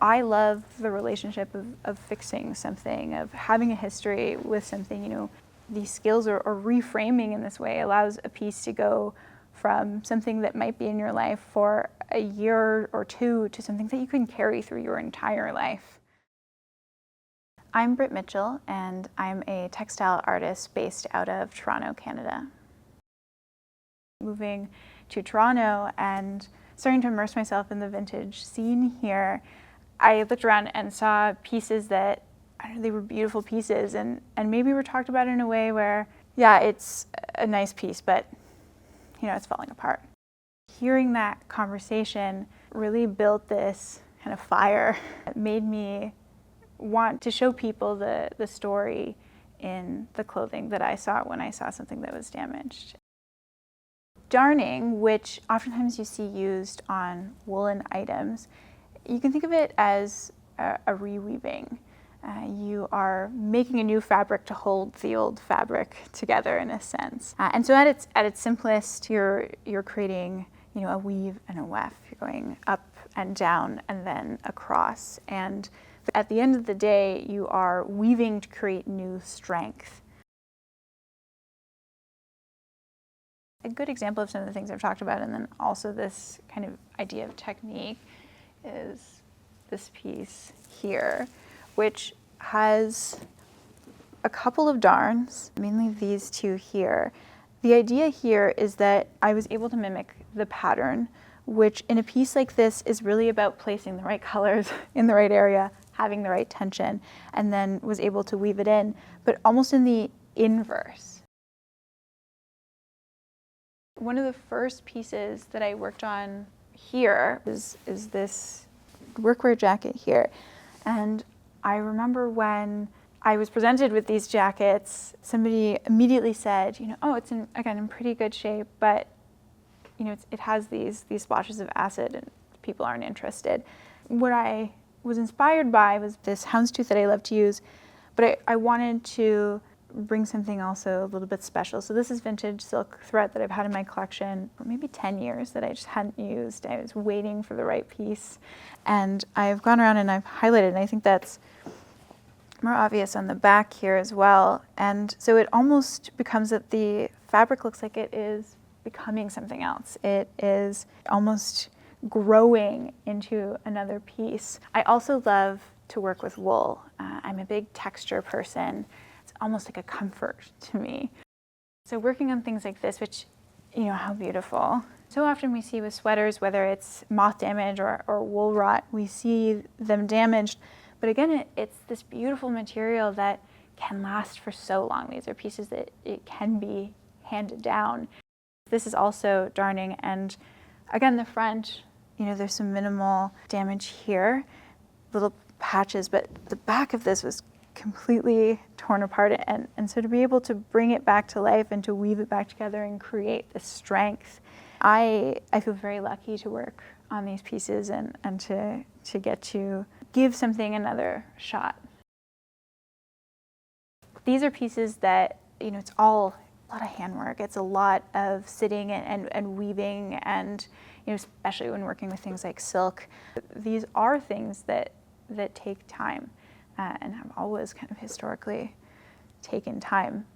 I love the relationship of fixing something, of having a history with something. You know, these skills or reframing in this way allows a piece to go from something that might be in your life for a year or two to something that you can carry through your entire life. I'm Britt Mitchell, and I'm a textile artist based out of Toronto, Canada. Moving to Toronto and starting to immerse myself in the vintage scene here, I looked around and saw pieces that, I don't know, they were beautiful pieces and maybe were talked about in a way where, yeah, it's a nice piece, but you know, it's falling apart. Hearing that conversation really built this kind of fire that made me want to show people the story in the clothing that I saw when I saw something that was damaged. Darning, which oftentimes you see used on woolen items, you can think of it as a reweaving. You are making a new fabric to hold the old fabric together in a sense. And so at its simplest, you're creating, you know, a weave and a weft. You're going up and down and then across. And at the end of the day, you are weaving to create new strength. A good example of some of the things I've talked about, and then also this kind of idea of technique, is this piece here, which has a couple of darns, mainly these two here. The idea here is that I was able to mimic the pattern, which in a piece like this is really about placing the right colors in the right area, having the right tension, and then was able to weave it in, but almost in the inverse. One of the first pieces that I worked on here is this workwear jacket here. And I remember when I was presented with these jackets, somebody immediately said, you know, oh, it's in pretty good shape, but you know, it has these splotches of acid and people aren't interested. What I was inspired by was this houndstooth that I love to use, but I wanted to bring something also a little bit special. So this is vintage silk thread that I've had in my collection for maybe 10 years that I just hadn't used. I was waiting for the right piece. And I've gone around and I've highlighted, and I think that's more obvious on the back here as well. And so it almost becomes that the fabric looks like it is becoming something else. It is almost growing into another piece. I also love to work with wool. I'm a big texture person. It's almost like a comfort to me. So working on things like this, which, you know, how beautiful. So often we see with sweaters, whether it's moth damage or wool rot, we see them damaged. But again, it's this beautiful material that can last for so long. These are pieces that it can be handed down. This is also darning, and again, the front, you know, there's some minimal damage here, little patches, but the back of this was completely torn apart, and so to be able to bring it back to life and to weave it back together and create this strength, I feel very lucky to work on these pieces and to get to give something another shot. These are pieces that, you know, it's all a lot of handwork. It's a lot of sitting and weaving, and you know, especially when working with things like silk. These are things that take time and have always kind of historically taken time.